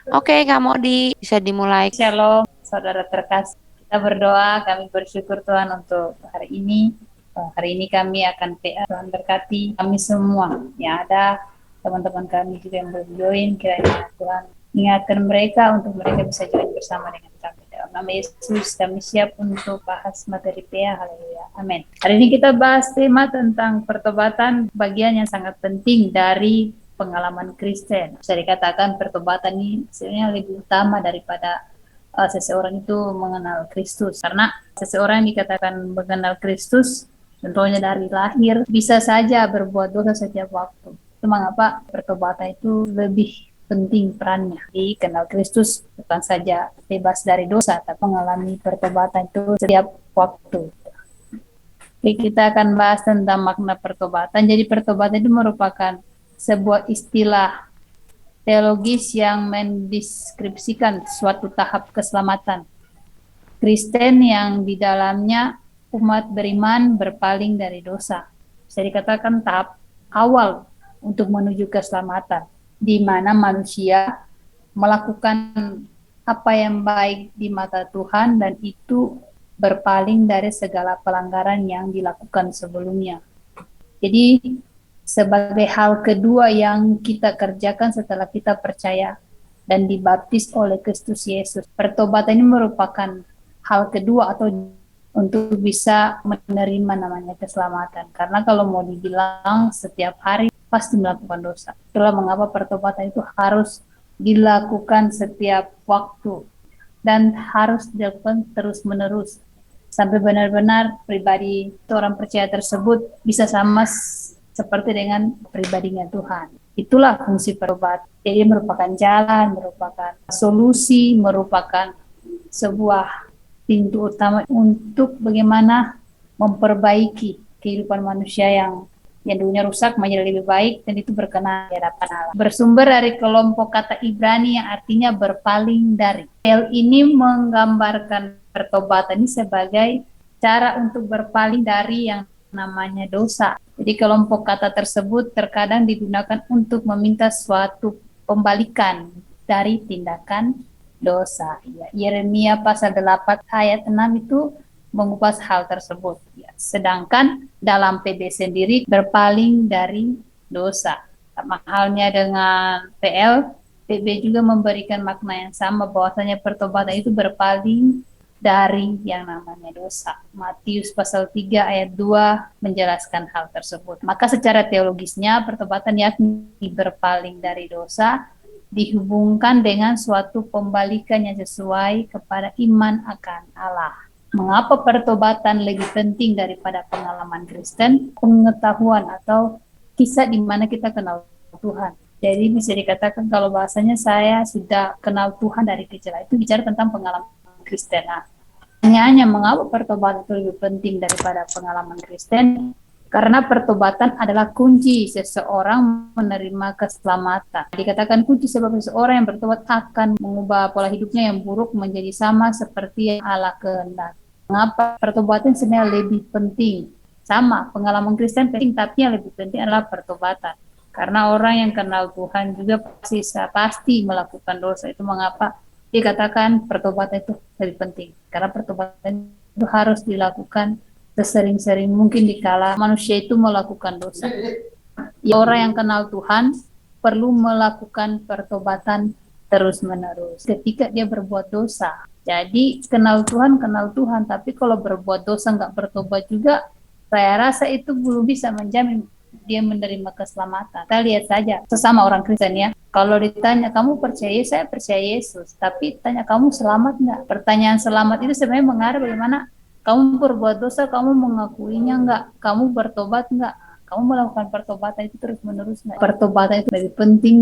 Oke, Kak Modi, bisa dimulai. Shalom, saudara terkasih. Kita berdoa, kami bersyukur Tuhan untuk hari ini. Hari ini kami akan PA, Tuhan berkati kami semua yang ada, teman-teman kami juga yang belum join, kiranya Tuhan ingatkan mereka untuk mereka bisa join bersama dengan kami. Dalam nama Yesus, kami siap untuk bahas materi PA. Haleluya. Amin. Hari ini kita bahas tema tentang pertobatan, bagian yang sangat penting dari pengalaman Kristen. Bisa dikatakan pertobatan ini sebenarnya lebih utama daripada seseorang itu mengenal Kristus. Karena seseorang yang dikatakan mengenal Kristus, contohnya dari lahir, bisa saja berbuat dosa setiap waktu. Itu mengapa pertobatan itu lebih penting perannya. Di kenal Kristus bukan saja bebas dari dosa, tapi mengalami pertobatan itu setiap waktu. Oke, kita akan bahas tentang makna pertobatan. Jadi pertobatan itu merupakan sebuah istilah teologis yang mendeskripsikan suatu tahap keselamatan Kristen yang di dalamnya umat beriman berpaling dari dosa. Bisa dikatakan tahap awal untuk menuju keselamatan, di mana manusia melakukan apa yang baik di mata Tuhan dan itu berpaling dari segala pelanggaran yang dilakukan sebelumnya. Jadi sebagai hal kedua yang kita kerjakan setelah kita percaya dan dibaptis oleh Kristus Yesus. Pertobatan ini merupakan hal kedua atau untuk bisa menerima namanya keselamatan. Karena kalau mau dibilang setiap hari pasti melakukan dosa. Itulah mengapa pertobatan itu harus dilakukan setiap waktu dan harus dilakukan terus-menerus sampai benar-benar pribadi seorang percaya tersebut bisa sama seperti dengan pribadinya Tuhan. Itulah fungsi pertobatan. Jadi merupakan jalan, merupakan solusi, merupakan sebuah pintu utama untuk bagaimana memperbaiki kehidupan manusia yang dulunya rusak menjadi lebih baik dan itu berkenan di hadapan Allah. Bersumber dari kelompok kata Ibrani yang artinya berpaling dari. Hal ini menggambarkan pertobatan ini sebagai cara untuk berpaling dari yang namanya dosa. Jadi kelompok kata tersebut terkadang digunakan untuk meminta suatu pembalikan dari tindakan dosa. Ya, Yeremia pasal 8 ayat 6 itu mengupas hal tersebut. Ya, sedangkan dalam PB sendiri berpaling dari dosa. Sama halnya dengan PL, PB juga memberikan makna yang sama bahwasanya pertobatan itu berpaling dari yang namanya dosa. Matius pasal 3 ayat 2 menjelaskan hal tersebut. Maka secara teologisnya pertobatan yakni berpaling dari dosa dihubungkan dengan suatu pembalikan yang sesuai kepada iman akan Allah. Mengapa pertobatan lebih penting daripada pengalaman Kristen? Pengetahuan atau kisah di mana kita kenal Tuhan. Jadi bisa dikatakan kalau bahasanya saya sudah kenal Tuhan dari kecil. Itu bicara tentang pengalaman Kristen. Nah, pertanyaannya mengapa pertobatan itu lebih penting daripada pengalaman Kristen? Karena pertobatan adalah kunci seseorang menerima keselamatan. Dikatakan kunci sebab seseorang yang bertobat akan mengubah pola hidupnya yang buruk menjadi sama seperti yang Allah kehendaki. Mengapa pertobatan sebenarnya lebih penting? Sama, pengalaman Kristen penting, tapi yang lebih penting adalah pertobatan. Karena orang yang kenal Tuhan juga pasti melakukan dosa. Itu mengapa dikatakan pertobatan itu lebih penting. Karena pertobatan itu harus dilakukan sesering-sering mungkin dikala manusia itu melakukan dosa. Ya, orang yang kenal Tuhan perlu melakukan pertobatan terus-menerus ketika dia berbuat dosa. Jadi kenal Tuhan, tapi kalau berbuat dosa nggak bertobat juga, saya rasa itu belum bisa menjamin dia menerima keselamatan. Kita lihat saja sesama orang Kristen ya. Kalau ditanya kamu percaya, saya percaya Yesus. Tapi tanya kamu selamat nggak? Pertanyaan selamat itu sebenarnya mengarah bagaimana kamu berbuat dosa, kamu mengakuinya nggak? Kamu bertobat nggak? Kamu melakukan pertobatan itu terus menerus nggak? Pertobatan itu lebih penting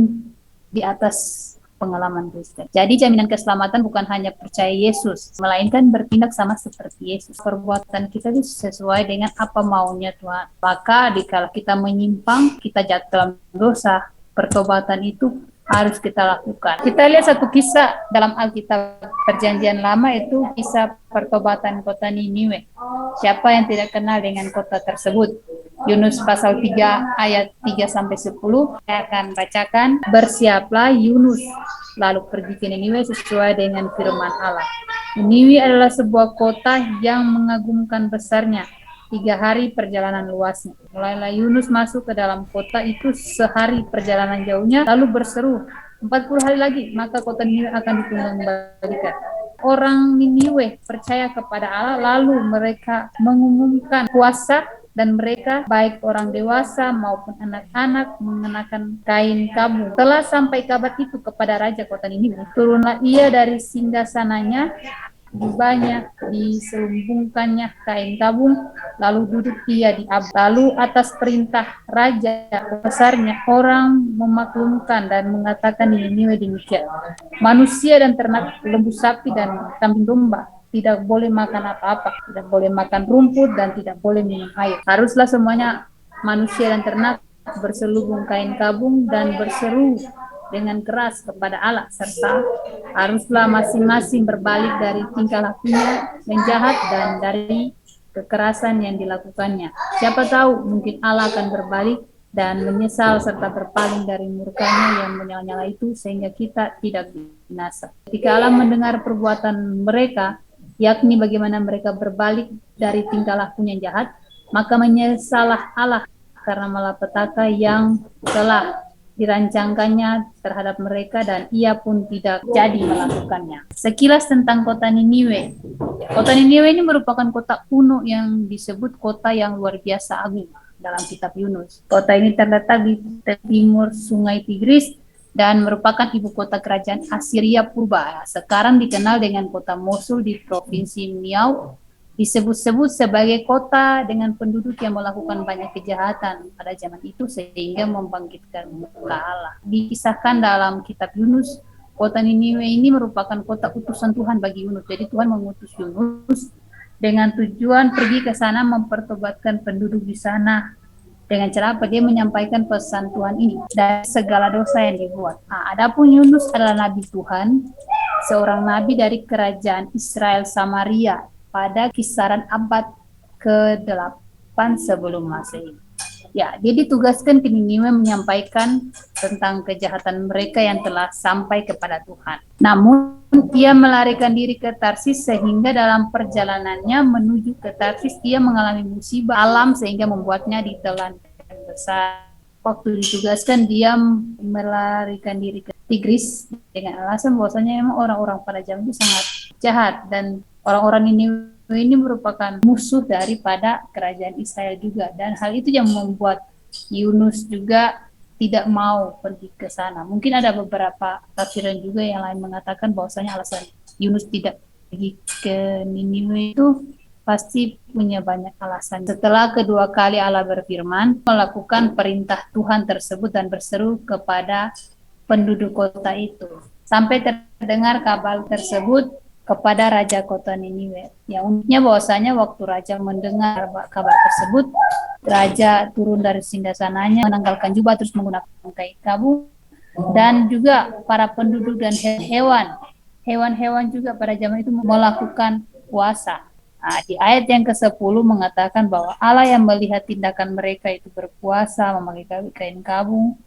di atas pengalaman Kristen. Jadi jaminan keselamatan bukan hanya percaya Yesus, melainkan bertindak sama seperti Yesus. Perbuatan kita itu sesuai dengan apa maunya Tuhan. Maka dikala kita menyimpang, kita jatuh dalam dosa, pertobatan itu harus kita lakukan. Kita lihat satu kisah dalam Alkitab Perjanjian Lama itu kisah pertobatan kota Niniwe. Siapa yang tidak kenal dengan kota tersebut? Yunus pasal 3 ayat 3-10. Saya akan bacakan. Bersiaplah Yunus, lalu pergi ke Niniwe sesuai dengan firman Allah. Niniwe adalah sebuah kota yang mengagumkan besarnya. 3 hari perjalanan luasnya. Mulailah Yunus masuk ke dalam kota itu sehari perjalanan jauhnya, lalu berseru, 40 hari lagi, maka kota Niniwe akan dikembalikan. Orang Niniwe percaya kepada Allah, lalu mereka mengumumkan puasa dan mereka, baik orang dewasa maupun anak-anak, mengenakan kain kabung. Setelah sampai kabar itu kepada raja kota Niniwe, turunlah ia dari singgasananya, jubahnya diselubungkannya kain kabung, lalu duduk ia di atas. Lalu atas perintah raja besarnya, orang memaklumkan dan mengatakan di Niniwe demikian, manusia dan ternak, lembu sapi dan kambing domba tidak boleh makan apa-apa, tidak boleh makan rumput dan tidak boleh minum air. Haruslah semuanya manusia dan ternak berselubung kain kabung dan berseru dengan keras kepada Allah, serta haruslah masing-masing berbalik dari tingkah lakunya yang jahat dan dari kekerasan yang dilakukannya. Siapa tahu mungkin Allah akan berbalik dan menyesal serta berpaling dari murkanya yang menyala-nyala itu, sehingga kita tidak binasa. Ketika Allah mendengar perbuatan mereka, yakni bagaimana mereka berbalik dari tingkah lakunya yang jahat, maka menyesalah Allah karena malapetaka yang telah dirancangkannya terhadap mereka, dan ia pun tidak jadi melakukannya. Sekilas tentang kota Niniwe. Kota Niniwe ini merupakan kota kuno yang disebut kota yang luar biasa agung dalam kitab Yunus. Kota ini terletak di timur Sungai Tigris dan merupakan ibu kota kerajaan Assyria purba. Sekarang dikenal dengan kota Mosul di provinsi Niau. Disebut-sebut sebagai kota dengan penduduk yang melakukan banyak kejahatan pada zaman itu sehingga membangkitkan murka Allah. Dikisahkan dalam kitab Yunus, kota Niniwe ini merupakan kota utusan Tuhan bagi Yunus. Jadi Tuhan mengutus Yunus dengan tujuan pergi ke sana mempertobatkan penduduk di sana. Dengan cara apa? Dia menyampaikan pesan Tuhan ini dan segala dosa yang dibuat. Adapun Yunus adalah nabi Tuhan, seorang nabi dari kerajaan Israel Samaria pada kisaran abad ke-8 sebelum Masehi. Ya, dia ditugaskan ke Niniwe menyampaikan tentang kejahatan mereka yang telah sampai kepada Tuhan. Namun, ia melarikan diri ke Tarsis sehingga dalam perjalanannya menuju ke Tarsis, ia mengalami musibah alam sehingga membuatnya ditelan besar. Waktu ditugaskan, dia melarikan diri ke Tigris dengan alasan bahwasanya memang orang-orang pada zaman itu sangat jahat, dan orang-orang Niniwe ini merupakan musuh daripada kerajaan Israel juga, dan hal itu yang membuat Yunus juga tidak mau pergi ke sana. Mungkin ada beberapa tafsiran juga yang lain mengatakan bahwasanya alasan Yunus tidak pergi ke Niniwe itu pasti punya banyak alasan. Setelah kedua kali Allah berfirman, melakukan perintah Tuhan tersebut dan berseru kepada penduduk kota itu, sampai terdengar kabar tersebut kepada raja kota Niniwe. Yang uniknya bahwasanya waktu raja mendengar kabar tersebut, raja turun dari singgasananya, menanggalkan jubah terus menggunakan kain kabung, dan juga para penduduk dan hewan-hewan juga pada zaman itu melakukan puasa. Di ayat yang ke-10 mengatakan bahwa Allah yang melihat tindakan mereka itu berpuasa, memakai kain kabung,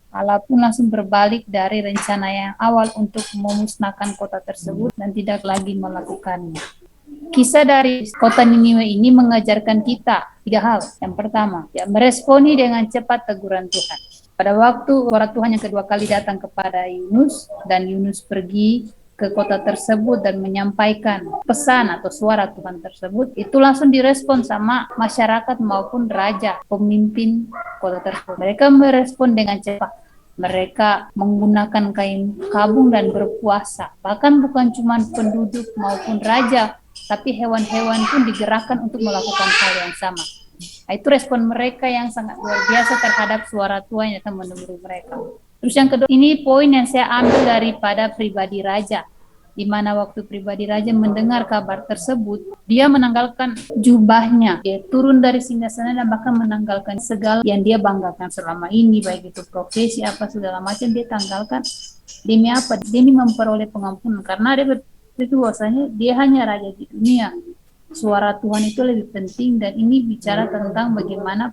Allah pun langsung berbalik dari rencana yang awal untuk memusnahkan kota tersebut dan tidak lagi melakukannya. Kisah dari kota Niniwe ini mengajarkan kita 3 hal. Yang pertama, meresponi dengan cepat teguran Tuhan. Pada waktu suara Tuhan yang kedua kali datang kepada Yunus, dan Yunus pergi ke kota tersebut dan menyampaikan pesan atau suara Tuhan tersebut, itu langsung direspon sama masyarakat maupun raja, pemimpin kota tersebut. Mereka merespon dengan cepat. Mereka menggunakan kain kabung dan berpuasa. Bahkan bukan cuma penduduk maupun raja, tapi hewan-hewan pun digerakkan untuk melakukan hal yang sama. Itu respon mereka yang sangat luar biasa terhadap suara Tuhan yang datang menegur mereka. Terus yang kedua, ini poin yang saya ambil daripada pribadi raja, di mana waktu pribadi raja mendengar kabar tersebut, dia menanggalkan jubahnya, dia turun dari singgasana dan bahkan menanggalkan segala yang dia banggakan selama ini, baik itu profesi apa segala macam, dia tanggalkan. Demi apa? Demi memperoleh pengampunan, karena dia berpikir bahwasanya dia hanya raja di dunia, suara Tuhan itu lebih penting, dan ini bicara tentang bagaimana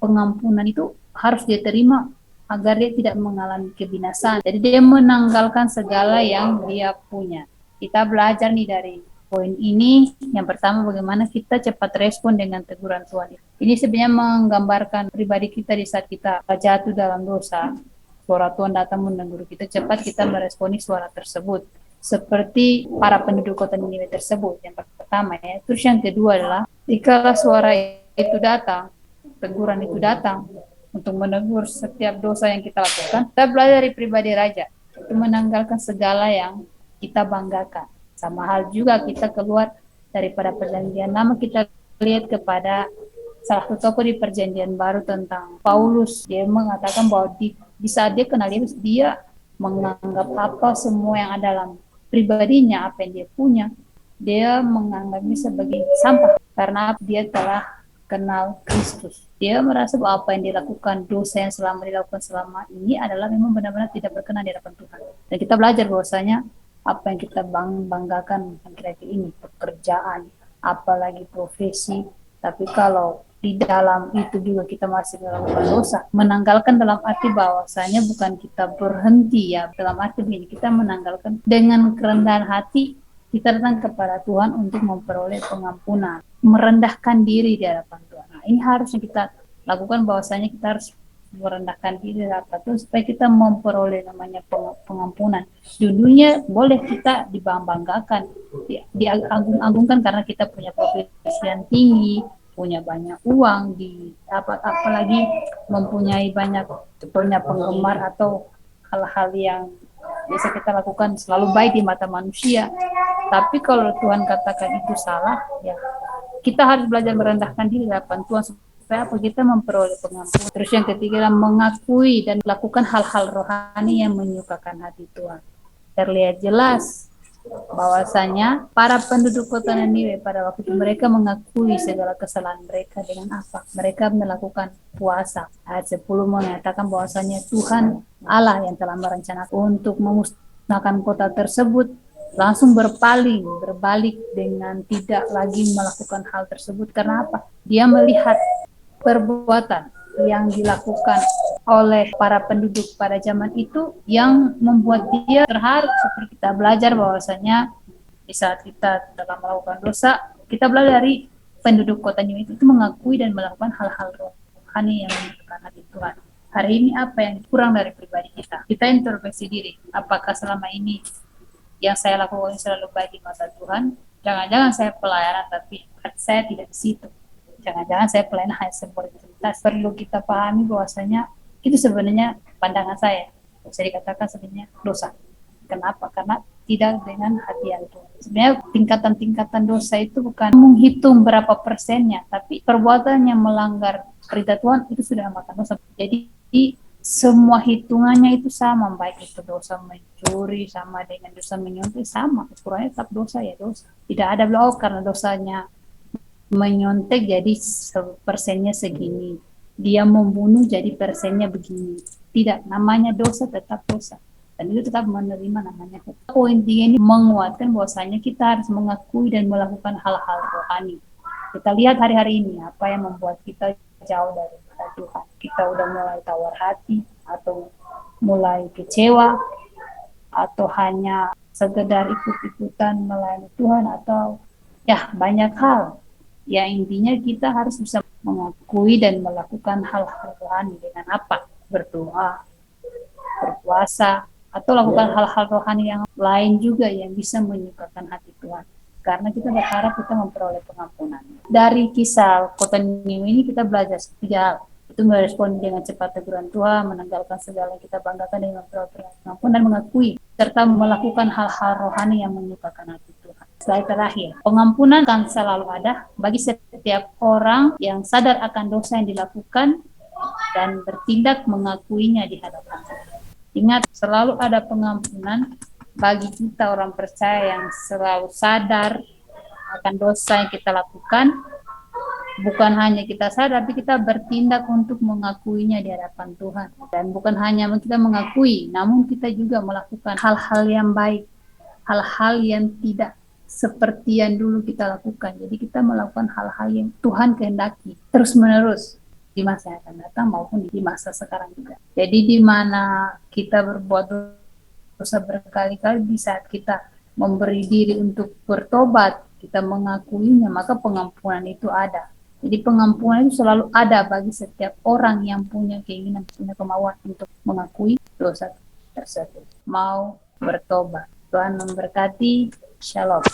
pengampunan itu harus dia terima agar dia tidak mengalami kebinasaan. Jadi dia menanggalkan segala yang dia punya. Kita belajar nih dari poin ini. Yang pertama, bagaimana kita cepat respon dengan teguran Tuhan. Ini sebenarnya menggambarkan pribadi kita di saat kita jatuh dalam dosa. Suara Tuhan datang menegur kita, cepat kita meresponi suara tersebut. Seperti para penduduk kota Niniwe tersebut. Yang pertama ya. Terus yang kedua adalah, jikalau suara itu datang, teguran itu datang untuk menegur setiap dosa yang kita lakukan, kita belajar dari pribadi raja, itu menanggalkan segala yang kita banggakan. Sama hal juga kita keluar daripada perjanjian lama, kita lihat kepada salah satu tokoh di perjanjian baru tentang Paulus. Dia mengatakan bahwa di saat dia kenal Yesus, dia menganggap apa semua yang ada dalam pribadinya, apa yang dia punya, dia menganggapnya sebagai sampah karena dia telah kenal Kristus. Dia merasa bahwa apa yang dilakukan, dosa yang selama dilakukan selama ini adalah memang benar-benar tidak berkenan di hadapan Tuhan. Dan kita belajar bahwasanya apa yang kita banggakan akhir-akhir ini, pekerjaan, apalagi profesi, tapi kalau di dalam itu juga kita masih melakukan dosa, menanggalkan dalam arti bahwasanya bukan kita berhenti ya, dalam arti begini, kita menanggalkan dengan kerendahan hati, kita datang kepada Tuhan untuk memperoleh pengampunan, merendahkan diri di hadapan Tuhan. Nah, ini harusnya kita lakukan, bahwasanya kita harus merendahkan diri di hadapan Tuhan supaya kita memperoleh namanya pengampunan. Di dunia boleh kita dibanggakan, diagung-agungkan karena kita punya profesi yang tinggi, punya banyak uang, apalagi mempunyai banyak penggemar atau hal-hal yang bisa kita lakukan selalu baik di mata manusia. Tapi kalau Tuhan katakan itu salah, ya kita harus belajar merendahkan diri di hadapan Tuhan supaya apa, kita memperoleh pengampunan. Terus yang ketiga, mengakui dan melakukan hal-hal rohani yang menyukakan hati Tuhan. Terlihat jelas bahwasanya para penduduk kota Niniwe pada waktu itu mereka mengakui segala kesalahan mereka dengan apa? Mereka melakukan puasa. Ayat 10 mengatakan bahwasanya Tuhan Allah yang telah merencanakan untuk memusnahkan kota tersebut langsung berbalik dengan tidak lagi melakukan hal tersebut. Karena apa? Dia melihat perbuatan yang dilakukan oleh para penduduk pada zaman itu yang membuat dia terharu. Seperti kita belajar bahwasanya di saat kita dalam melakukan dosa, kita belajar dari penduduk kota Niniwe itu mengakui dan melakukan hal-hal rohani yang menyukakan hati Tuhan. Hari ini apa yang kurang dari pribadi kita? Kita introspeksi diri. Apakah selama ini yang saya lakukan selalu baik di mata Tuhan? Jangan-jangan saya pelayanan tapi saya tidak di situ. Jangan-jangan saya pelayanan hanya seporitas. Perlu kita pahami bahwasanya itu sebenarnya pandangan saya. Bisa dikatakan sebenarnya dosa. Kenapa? Karena tidak dengan hati yang Tuhan. Sebenarnya tingkatan-tingkatan dosa itu bukan menghitung berapa persennya, tapi perbuatan yang melanggar perintah Tuhan itu sudah makan dosa. Jadi semua hitungannya itu sama, baik itu dosa mencuri sama dengan dosa menyontek, sama, ukurannya tetap dosa ya dosa. Tidak ada blok karena dosanya menyontek jadi persennya segini, dia membunuh jadi persennya begini. Tidak, namanya dosa tetap dosa, dan itu tetap menerima namanya hukum. Poin 3 ini menguatkan bahwasanya kita harus mengakui dan melakukan hal-hal rohani. Kita lihat hari-hari ini apa yang membuat kita jauh dari Tuhan. Kita udah mulai tawar hati, atau mulai kecewa, atau hanya sekedar ikut-ikutan melayani Tuhan, atau ya banyak hal. Ya intinya kita harus bisa mengakui dan melakukan hal-hal rohani dengan apa? Berdoa, berpuasa, atau lakukan hal-hal rohani yang lain juga yang bisa menyukakan hati Tuhan. Karena kita berharap kita memperoleh pengampunan. Dari kisah kota Niniwe ini kita belajar 3 hal. Itu merespon dengan cepat teguran Tuhan, menanggalkan segala yang kita banggakan dengan memperoleh pengampunan, dan mengakui serta melakukan hal-hal rohani yang menyukakan hati Tuhan. Slide terakhir, pengampunan akan selalu ada bagi setiap orang yang sadar akan dosa yang dilakukan dan bertindak mengakuinya di hadapan Tuhan. Ingat, selalu ada pengampunan bagi kita orang percaya yang selalu sadar akan dosa yang kita lakukan. Bukan hanya kita sadar, tapi kita bertindak untuk mengakuinya di hadapan Tuhan. Dan bukan hanya kita mengakui, namun kita juga melakukan hal-hal yang baik, hal-hal yang tidak seperti yang dulu kita lakukan. Jadi kita melakukan hal-hal yang Tuhan kehendaki terus-menerus di masa yang akan datang maupun di masa sekarang juga. Jadi di mana kita berbuat dosa berkali-kali, di saat kita memberi diri untuk bertobat, kita mengakuinya, maka pengampunan itu ada. Jadi pengampunan itu selalu ada bagi setiap orang yang punya keinginan, punya kemauan untuk mengakui dosa tersebut, mau bertobat. Tuhan memberkati. Shalom.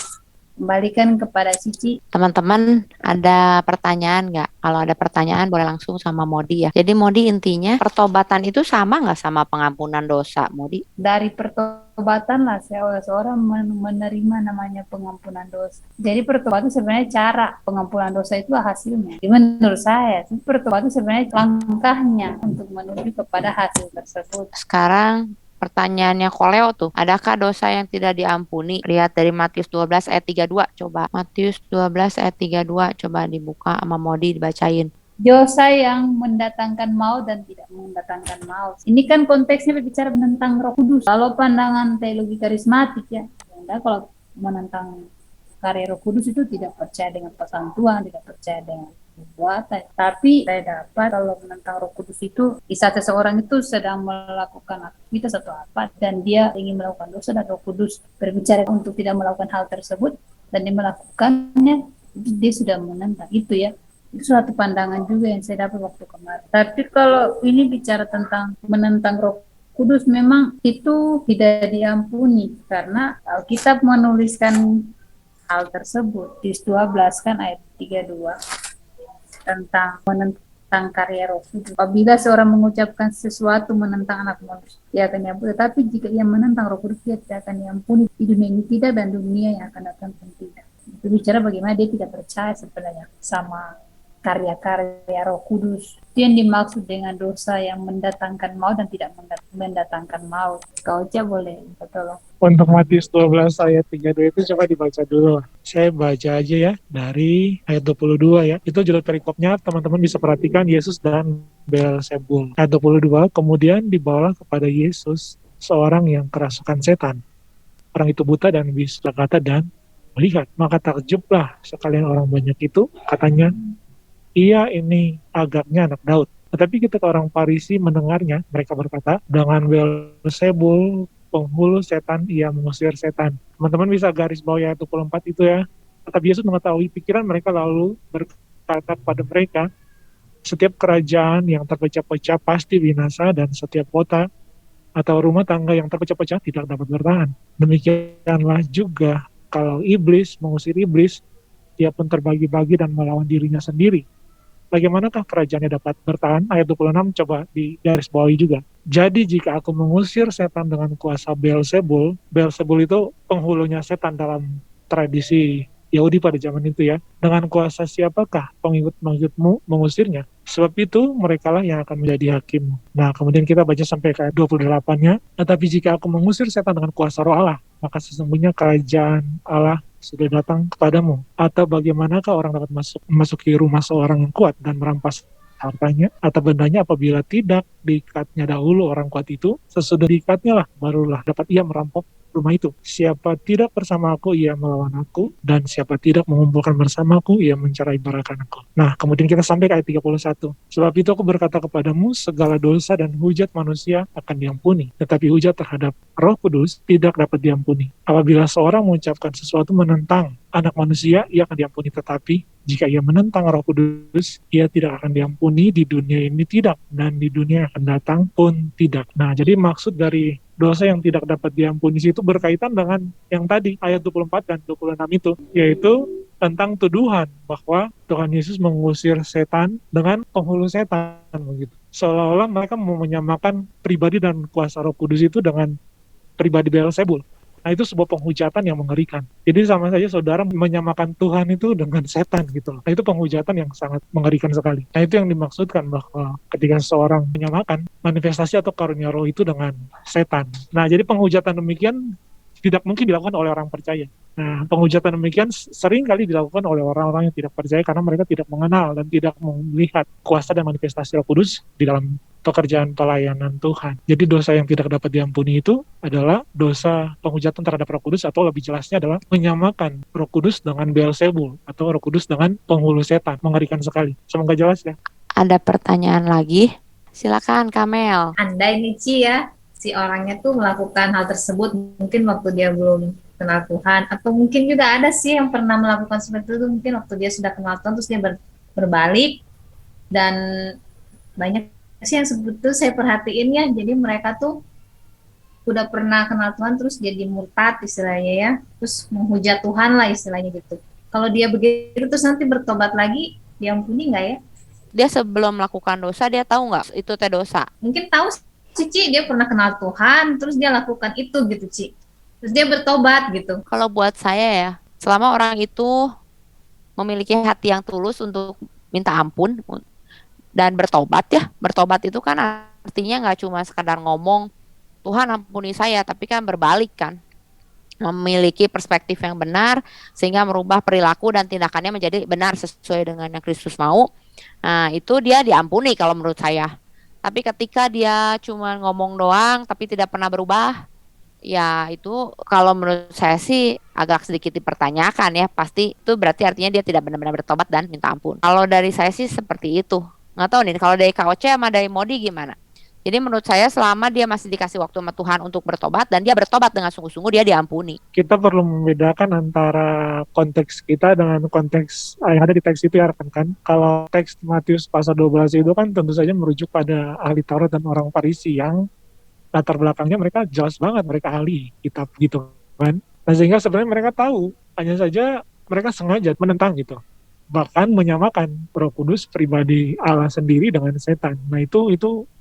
Kembalikan kepada Cici. Teman-teman ada pertanyaan nggak? Kalau ada pertanyaan boleh langsung sama Modi ya. Jadi Modi, intinya pertobatan itu sama nggak sama pengampunan dosa, Modi? Dari pertobatan lah seorang menerima namanya pengampunan dosa. Jadi pertobatan sebenarnya cara pengampunan dosa itu hasilnya. Jadi menurut saya, pertobatan sebenarnya langkahnya untuk menuju kepada hasil tersebut. Sekarang pertanyaannya Koleo tuh, adakah dosa yang tidak diampuni? Lihat dari Matius 12 ayat 32, coba. Matius 12 ayat 32, coba dibuka sama Modi dibacain. Dosa yang mendatangkan maut dan tidak mendatangkan maut. Ini kan konteksnya berbicara tentang Roh Kudus. Kalau pandangan teologi karismatik ya, Anda kalau menentang karya Roh Kudus itu tidak percaya dengan pesan Tuhan, tidak percaya dengan perbuatan. Tapi saya dapat kalau menentang Roh Kudus itu di saat seseorang itu sedang melakukan aktivitas atau apa dan dia ingin melakukan dosa dan Roh Kudus berbicara untuk tidak melakukan hal tersebut dan dia melakukannya, dia sudah menentang itu ya. Itu suatu pandangan juga yang saya dapat waktu kemarin. Tapi kalau ini bicara tentang menentang Roh Kudus, memang itu tidak diampuni karena Alkitab menuliskan hal tersebut di 12 kan ayat 32 tentang menentang karya Roh Kudus. Apabila seorang mengucapkan sesuatu menentang anak manusia, dia akan diampuni. Tetapi jika ia menentang Roh Kudus, dia tidak akan diampuni. Di dunia ini tidak dan dunia yang akan datang pun tidak. Itu bicara bagaimana dia tidak percaya sebenarnya sama karya-karya Roh Kudus. Itu yang dimaksud dengan dosa yang mendatangkan maut dan tidak mendatangkan maut. Kau aja boleh tolong. Untuk Matius 12 ayat 32 itu coba dibaca dulu. Saya baca aja ya dari ayat 22 ya. Itu judul perikopnya, teman-teman bisa perhatikan, Yesus dan Beelzebul. Ayat 22, kemudian dibawalah kepada Yesus seorang yang kerasukan setan. Orang itu buta dan bisa berkata dan melihat. Maka takjublah sekalian orang banyak itu, katanya, ia ini agaknya anak Daud. Tetapi ketika orang Farisi mendengarnya, mereka berkata, dengan Beelzebul, penghulu setan, ia mengusir setan. Teman-teman bisa garis bawah ayat 24 itu ya. Tetapi Yesus mengetahui pikiran mereka lalu berkata kepada mereka, setiap kerajaan yang terpecah-pecah pasti binasa dan setiap kota atau rumah tangga yang terpecah-pecah tidak dapat bertahan. Demikianlah juga kalau iblis mengusir iblis, dia pun terbagi-bagi dan melawan dirinya sendiri. Bagaimanakah kerajaannya dapat bertahan? Ayat 26 coba di garis bawahi juga. Jadi jika aku mengusir setan dengan kuasa Beelzebul, Beelzebul itu penghulunya setan dalam tradisi Yahudi pada zaman itu ya. Dengan kuasa siapakah pengikut-pengikutmu mengusirnya? Sebab itu merekalah yang akan menjadi hakim. Nah, kemudian kita baca sampai ke ayat 28-nya. Tetapi jika aku mengusir setan dengan kuasa Roh Allah, maka sesungguhnya kerajaan Allah sudah datang kepadamu. Atau bagaimanakah orang dapat memasuki rumah seorang yang kuat dan merampas hartanya atau bendanya apabila tidak diikatnya dahulu orang kuat itu, sesudah diikatnya lah barulah dapat ia merampok rumah itu. Siapa tidak bersama aku, ia melawan aku, dan siapa tidak mengumpulkan bersamaku, ia mencerai barakan aku. Nah, kemudian kita sampai ke ayat 31. Sebab itu aku berkata kepadamu, segala dosa dan hujat manusia akan diampuni, tetapi hujat terhadap Roh Kudus tidak dapat diampuni. Apabila seorang mengucapkan sesuatu menentang anak manusia, ia akan diampuni, tetapi jika ia menentang Roh Kudus, ia tidak akan diampuni di dunia ini tidak, dan di dunia yang akan datang pun tidak. Nah, jadi maksud dari dosa yang tidak dapat diampuni itu berkaitan dengan yang tadi, ayat 24 dan 26 itu, yaitu tentang tuduhan bahwa Tuhan Yesus mengusir setan dengan penghulu setan, begitu. Seolah-olah mereka mau menyamakan pribadi dan kuasa Roh Kudus itu dengan pribadi Beelzebul. Nah, itu sebuah penghujatan yang mengerikan. Jadi sama saja saudara menyamakan Tuhan itu dengan setan gitu loh. Nah, itu penghujatan yang sangat mengerikan sekali. Nah, itu yang dimaksudkan bahwa ketika seorang menyamakan manifestasi atau karunia roh itu dengan setan. Nah, jadi penghujatan demikian tidak mungkin dilakukan oleh orang percaya. Nah, penghujatan demikian sering kali dilakukan oleh orang-orang yang tidak percaya karena mereka tidak mengenal dan tidak melihat kuasa dan manifestasi Roh Kudus di dalam pekerjaan pelayanan Tuhan. Jadi dosa yang tidak dapat diampuni itu adalah dosa penghujatan terhadap Roh Kudus, atau lebih jelasnya adalah menyamakan Roh Kudus dengan Beelzebul atau Roh Kudus dengan penghulu setan. Mengerikan sekali. Semoga jelas ya. Ada pertanyaan lagi? Silakan Kamel. Andai nih Ci ya, si orangnya tuh melakukan hal tersebut mungkin waktu dia belum kenal Tuhan, atau mungkin juga ada sih yang pernah melakukan seperti itu mungkin waktu dia sudah kenal Tuhan terus dia berbalik, dan banyak sih yang seperti itu saya perhatiin ya, jadi mereka tuh udah pernah kenal Tuhan terus jadi murtad istilahnya ya, terus menghujat Tuhan lah istilahnya gitu. Kalau dia begitu terus nanti bertobat lagi, diampuni nggak ya? Dia sebelum melakukan dosa, dia tahu nggak itu teh dosa? Mungkin tahu sih Ci, dia pernah kenal Tuhan terus dia lakukan itu gitu Ci, terus dia bertobat gitu. Kalau buat saya ya, selama orang itu memiliki hati yang tulus untuk minta ampun dan bertobat ya, bertobat itu kan artinya nggak cuma sekadar ngomong Tuhan ampuni saya, tapi kan berbalik kan, memiliki perspektif yang benar sehingga merubah perilaku dan tindakannya menjadi benar sesuai dengan yang Kristus mau. Nah, itu dia diampuni kalau menurut saya. Tapi ketika dia cuma ngomong doang tapi tidak pernah berubah, ya itu kalau menurut saya sih agak sedikit dipertanyakan ya. Pasti itu berarti artinya dia tidak benar-benar bertobat dan minta ampun. Kalau dari saya sih seperti itu. Nggak tahu nih kalau dari KOC sama dari Modi gimana? Jadi menurut saya selama dia masih dikasih waktu sama Tuhan untuk bertobat dan dia bertobat dengan sungguh-sungguh, dia diampuni. Kita perlu membedakan antara konteks kita dengan konteks yang ada di teks itu ya rekan-rekan. Kalau teks Matius pasal 12 itu kan tentu saja merujuk pada ahli Taurat dan orang Farisi yang latar belakangnya mereka jelas banget, mereka ahli kitab gitu kan. Nah sehingga sebenarnya mereka tahu, hanya saja mereka sengaja menentang gitu. Bahkan menyamakan Roh Kudus pribadi Allah sendiri dengan setan. Nah itu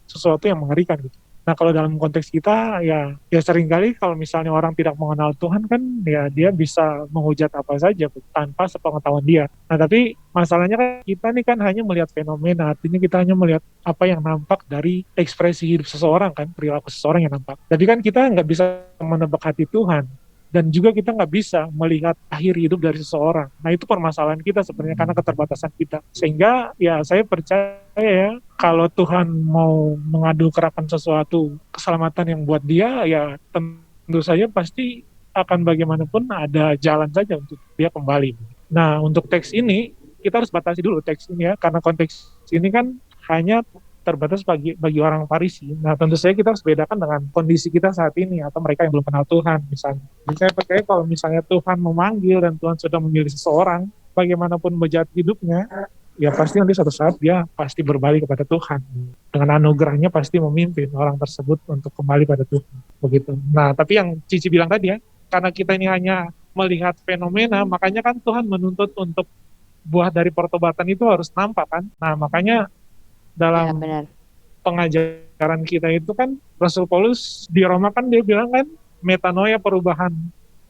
sesuatu yang mengerikan gitu. Nah kalau dalam konteks kita ya seringkali kalau misalnya orang tidak mengenal Tuhan kan ya dia bisa menghujat apa saja tanpa sepengetahuan dia. Nah tapi masalahnya kan kita nih kan hanya melihat fenomena, artinya kita hanya melihat apa yang nampak dari ekspresi hidup seseorang kan, perilaku seseorang yang nampak. Tapi kan kita nggak bisa menebak hati Tuhan. Dan juga kita nggak bisa melihat akhir hidup dari seseorang. Nah itu permasalahan kita sebenarnya karena keterbatasan kita. Sehingga ya saya percaya ya kalau Tuhan mau mengadukan sesuatu keselamatan yang buat dia, ya tentu saja pasti akan bagaimanapun ada jalan saja untuk dia kembali. Nah untuk teks ini kita harus batasi dulu teks ini ya, karena konteks ini kan hanya terbatas bagi orang Farisi. Nah tentu saja kita harus bedakan dengan kondisi kita saat ini atau mereka yang belum kenal Tuhan misalnya. Jadi saya percaya kalau misalnya Tuhan memanggil dan Tuhan sudah memilih seseorang, bagaimanapun bejat hidupnya, ya pasti nanti suatu saat dia pasti berbalik kepada Tuhan. Dengan anugerahnya pasti memimpin orang tersebut untuk kembali pada Tuhan. Begitu. Nah tapi yang Cici bilang tadi ya, karena kita ini hanya melihat fenomena, makanya kan Tuhan menuntut untuk buah dari pertobatan itu harus nampak kan. Nah makanya dalam pengajaran kita itu kan Rasul Paulus di Roma kan dia bilang kan metanoia, perubahan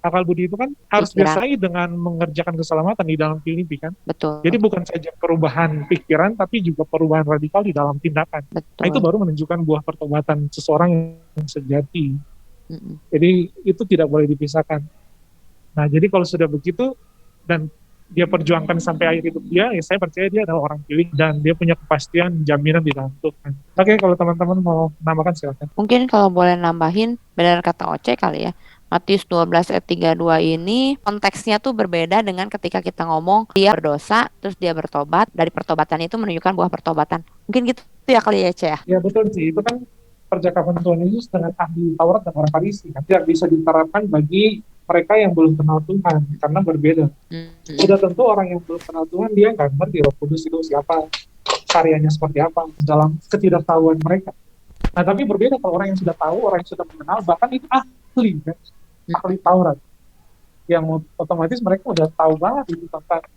akal budi itu kan harus disertai dengan mengerjakan keselamatan di dalam Filipi kan. Betul. Jadi bukan saja perubahan pikiran tapi juga perubahan radikal di dalam tindakan. Betul. Nah itu baru menunjukkan buah pertobatan seseorang yang sejati. Jadi itu tidak boleh dipisahkan. Nah jadi kalau sudah begitu dan dia perjuangkan sampai akhir hidup dia, ya saya percaya dia adalah orang pilih dan dia punya kepastian jaminan di dalam Tuhan. Oke, kalau teman-teman mau nambahkan silakan. Mungkin kalau boleh nambahin, benar kata Oce kali ya, Matius 12 ayat 32 ini konteksnya tuh berbeda dengan ketika kita ngomong dia berdosa, terus dia bertobat, dari pertobatan itu menunjukkan buah pertobatan. Mungkin gitu ya kali ya, Ce ya? Ya betul sih, itu kan percakapan Tuhan Yesus dengan ahli Taurat dan orang Farisi. Tidak bisa diterapkan bagi mereka yang belum kenal Tuhan, karena berbeda. Sudah tentu orang yang belum kenal Tuhan, dia nggak ngerti Roh Kudus itu siapa, karyanya seperti apa, dalam ketidaktahuan mereka. Nah, tapi berbeda kalau orang yang sudah tahu, orang yang sudah mengenal, bahkan itu ahli, kan? Ahli Taurat. Yang otomatis mereka udah tahu banget itu tentang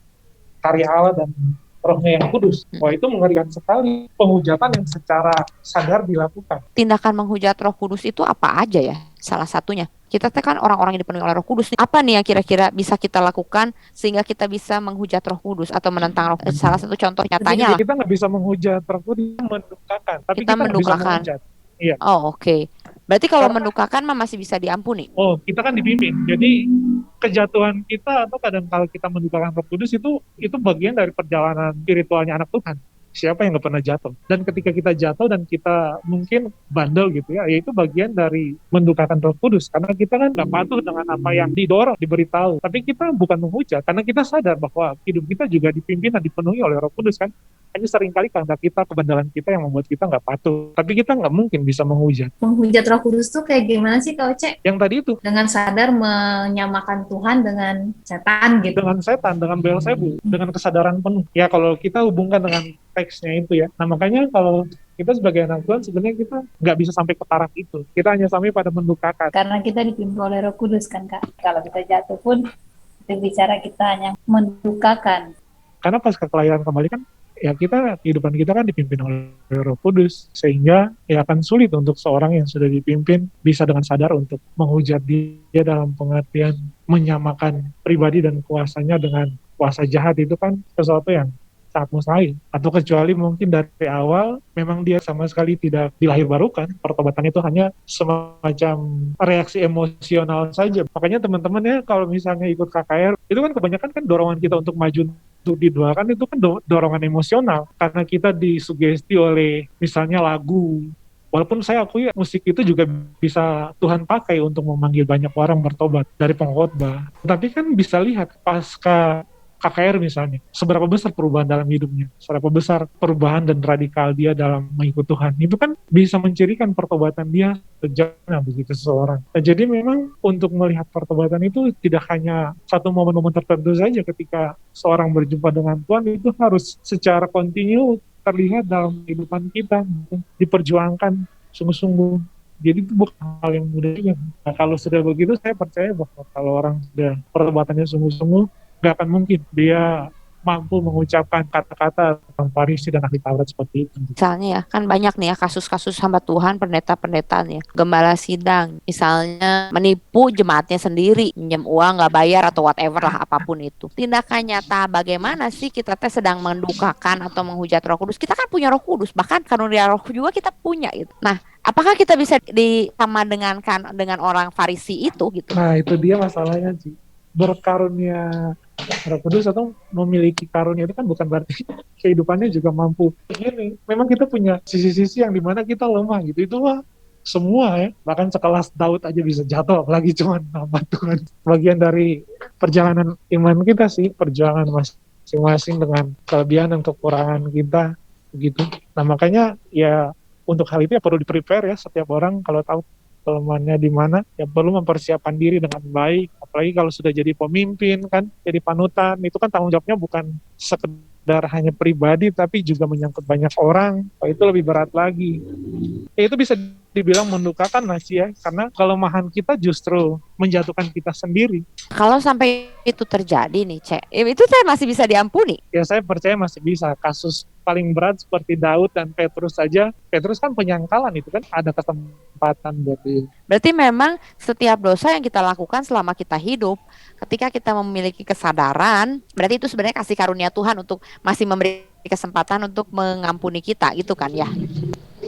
karya Allah dan Rohnya yang kudus. Wah, itu mengerikan sekali penghujatan yang secara sadar dilakukan. Tindakan menghujat Roh Kudus itu apa aja ya? Salah satunya. Kita kan orang-orang yang dipenuhi oleh Roh Kudus. Apa nih yang kira-kira bisa kita lakukan sehingga kita bisa menghujat Roh Kudus atau menentang Roh Kudus? Salah satu contoh nyatanya lah. Kita nggak bisa menghujat Roh Kudus, mendukakan. Tapi kita mendukakan. Iya. Oh, oke. Berarti kalau mendukakan mah masih bisa diampuni. Oh, kita kan dipimpin. Jadi kejatuhan kita atau kadang kalau kita mendukakan Roh Kudus itu bagian dari perjalanan spiritualnya anak Tuhan. Siapa yang nggak pernah jatuh? Dan ketika kita jatuh dan kita mungkin bandel gitu ya, itu bagian dari mendukakan Roh Kudus. Karena kita kan nggak patuh dengan apa yang didorong, diberitahu. Tapi kita bukan menghujat, karena kita sadar bahwa hidup kita juga dipimpin dan dipenuhi oleh Roh Kudus kan. Hanya seringkali karena kita, kebandelan kita yang membuat kita nggak patuh. Tapi kita nggak mungkin bisa menghujat. Menghujat Roh Kudus tuh kayak gimana sih Kak Oce? Yang tadi itu, Dengan sadar menyamakan Tuhan dengan setan gitu. dengan setan, dengan Beelzebul, dengan kesadaran penuh. Ya kalau kita hubungkan dengan teksnya itu ya. Nah makanya kalau kita sebagai anak Tuhan sebenarnya kita nggak bisa sampai ke taraf itu. Kita hanya sampai pada mendukakan. Karena kita dipimpin oleh Roh Kudus kan Kak. Kalau kita jatuh pun, itu bicara kita hanya mendukakan. Karena pas kekelahiran kembali kan, ya kita, kehidupan kita kan dipimpin oleh Roh Kudus. Sehingga ya akan sulit untuk seorang yang sudah dipimpin bisa dengan sadar untuk menghujat dia dalam pengertian menyamakan pribadi dan kuasanya dengan kuasa jahat. Itu kan sesuatu yang sangat mustahil. Atau kecuali mungkin dari awal memang dia sama sekali tidak dilahir barukan. Pertobatan itu hanya semacam reaksi emosional saja. Makanya teman-teman ya kalau misalnya ikut KKR, itu kan kebanyakan kan dorongan kita untuk maju untuk didoakan itu kan dorongan emosional. Karena kita disugesti oleh misalnya lagu. Walaupun saya akui musik itu juga bisa Tuhan pakai untuk memanggil banyak orang bertobat dari pengkhotbah. Tapi kan bisa lihat pasca KKR misalnya, seberapa besar perubahan dalam hidupnya, seberapa besar perubahan dan radikal dia dalam mengikut Tuhan. Itu kan bisa mencirikan pertobatan dia sejauh mana begitu seseorang. Nah, jadi memang untuk melihat pertobatan itu tidak hanya satu momen-momen tertentu saja ketika seorang berjumpa dengan Tuhan, itu harus secara kontinu terlihat dalam kehidupan kita, diperjuangkan sungguh-sungguh. Jadi itu bukan hal yang mudah juga. Nah, kalau sudah begitu, saya percaya bahwa kalau orang sudah pertobatannya sungguh-sungguh, nggak akan mungkin dia mampu mengucapkan kata-kata tentang Farisi dan ahli Taurat seperti itu. Misalnya ya, kan banyak nih ya kasus-kasus hamba Tuhan, pendeta-pendetaan ya, gembala sidang, misalnya menipu jemaatnya sendiri, minjem uang, nggak bayar atau whatever lah, apapun itu. Tindakan nyata bagaimana sih kita teh sedang mendukakan atau menghujat Roh Kudus? Kita kan punya Roh Kudus, bahkan karunia Roh juga kita punya itu. Nah, apakah kita bisa disama dengan orang Farisi itu gitu? Nah, itu dia masalahnya, Ci. Berkarunia Roh Kudus atau memiliki karunia itu kan bukan berarti kehidupannya juga mampu. Begini, memang kita punya sisi-sisi yang dimana kita lemah gitu. Itulah semua ya. Bahkan sekelas Daud aja bisa jatuh, apalagi cuma nama Tuhan. Bagian dari perjalanan iman kita sih, perjuangan masing-masing dengan kelebihan dan kekurangan kita begitu. Nah makanya ya untuk hal itu ya perlu di-prepare ya, setiap orang kalau tahu kelemahannya di mana, ya perlu mempersiapkan diri dengan baik. Apalagi kalau sudah jadi pemimpin kan, jadi panutan, itu kan tanggung jawabnya bukan sekedar hanya pribadi, tapi juga menyangkut banyak orang. Oh, itu lebih berat lagi. Ya, itu bisa dibilang mendukakan masih ya, karena kelemahan kita justru menjatuhkan kita sendiri. Kalau sampai itu terjadi nih, Cek, itu saya masih bisa diampuni. Ya saya percaya masih bisa. Kasus paling berat seperti Daud dan Petrus saja, Petrus kan penyangkalan, itu kan ada kesempatan buat dia. Berarti memang setiap dosa yang kita lakukan selama kita hidup, ketika kita memiliki kesadaran, berarti itu sebenarnya kasih karunia Tuhan untuk masih memberi kesempatan untuk mengampuni kita, gitu kan ya?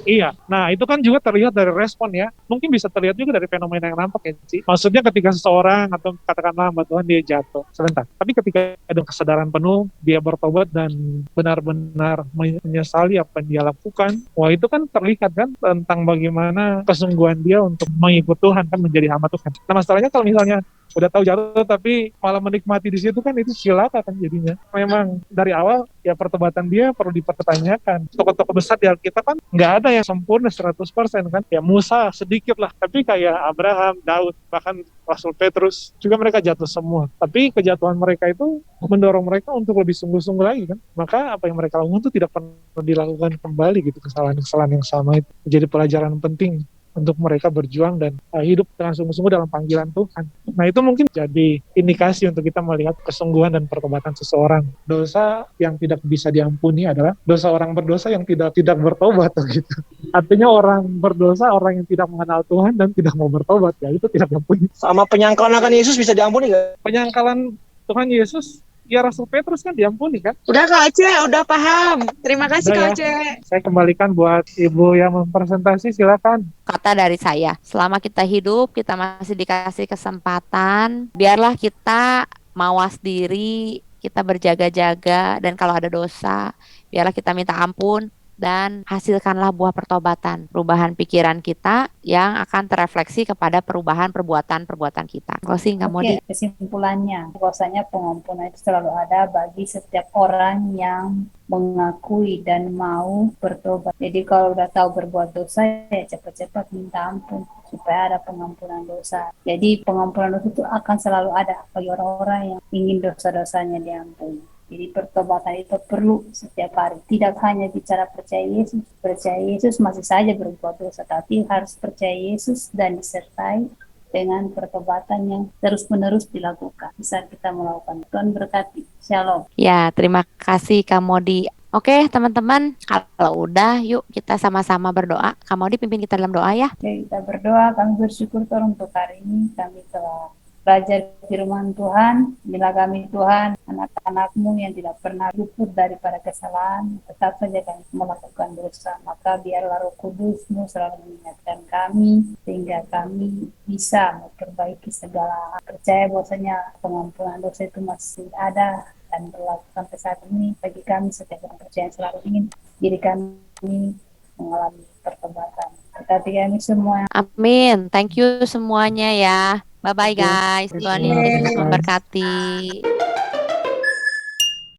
Iya, nah itu kan juga terlihat dari respon ya. Mungkin bisa terlihat juga dari fenomena yang nampak ya sih. Maksudnya ketika seseorang atau katakanlah hamba Tuhan dia jatuh sebentar. Tapi ketika ada kesadaran penuh, dia bertobat dan benar-benar menyesali apa yang dia lakukan. Wah itu kan terlihat kan tentang bagaimana kesungguhan dia untuk mengikut Tuhan kan menjadi hamba Tuhan. Nah masalahnya kalau misalnya udah tahu jatuh tapi malah menikmati di situ kan itu cilaka kan jadinya. Memang dari awal ya pertobatan dia perlu dipertanyakan. Tokoh-tokoh besar di Alkitab kan nggak ada yang sempurna 100% kan. Ya Musa sedikit lah, tapi kayak Abraham, Daud, bahkan Rasul Petrus juga mereka jatuh semua. Tapi kejatuhan mereka itu mendorong mereka untuk lebih sungguh-sungguh lagi kan. Maka apa yang mereka lakukan itu tidak pernah dilakukan kembali gitu, kesalahan-kesalahan yang sama itu menjadi pelajaran penting untuk mereka berjuang dan hidup dengan sungguh-sungguh dalam panggilan Tuhan. Nah itu mungkin jadi indikasi untuk kita melihat kesungguhan dan pertobatan seseorang. Dosa yang tidak bisa diampuni adalah dosa orang berdosa yang tidak bertobat gitu. Artinya orang berdosa, orang yang tidak mengenal Tuhan dan tidak mau bertobat, ya itu tidak diampuni. Sama penyangkalan akan Yesus bisa diampuni nggak? Penyangkalan Tuhan Yesus, ya Rasul Petrus kan diampuni kan? Udah Kak Oce, udah paham. Terima kasih Kak Udah ya. Oce. Saya kembalikan buat Ibu yang mempresentasi, silakan. Kata dari saya, selama kita hidup, kita masih dikasih kesempatan, biarlah kita mawas diri, kita berjaga-jaga, dan kalau ada dosa, biarlah kita minta ampun, dan hasilkanlah buah pertobatan, perubahan pikiran kita yang akan terefleksi kepada perubahan perbuatan-perbuatan kita. Closing, Kak Modi. Oke, kesimpulannya, bahwasanya pengampunan itu selalu ada bagi setiap orang yang mengakui dan mau bertobat. Jadi kalau udah tahu berbuat dosa, ya cepat-cepat minta ampun supaya ada pengampunan dosa. Jadi pengampunan dosa itu akan selalu ada bagi orang-orang yang ingin dosa-dosanya diampuni. Jadi pertobatan itu perlu setiap hari. Tidak hanya bicara percaya Yesus. Percaya Yesus masih saja berbuat dosa, tapi harus percaya Yesus dan disertai dengan pertobatan yang terus-menerus dilakukan. Bisa kita melakukan. Tuhan berkati. Shalom. Ya, terima kasih Kak Modi. Oke, teman-teman, kalau udah, yuk kita sama-sama berdoa. Kak Modi pimpin kita dalam doa ya. Oke, kita berdoa. Kami bersyukur Tuhan untuk hari ini. Kami telah belajar firman Tuhan. Bila kami Tuhan, anak-anak-Mu yang tidak pernah luput daripada kesalahan, tetap saja kami melakukan dosa. Maka biarlah Roh Kudus-Mu selalu mengingatkan kami, sehingga kami bisa memperbaiki segala hal. Percaya bahwasanya pengampunan dosa itu masih ada dan berlaku sampai saat ini bagi kami. Setiap orang percaya selalu ingin diri kami mengalami pertobatan. Berkati kami semua. Amin. Thank you semuanya ya. Bye-bye guys. Tuhan Amin. Yesus memberkati.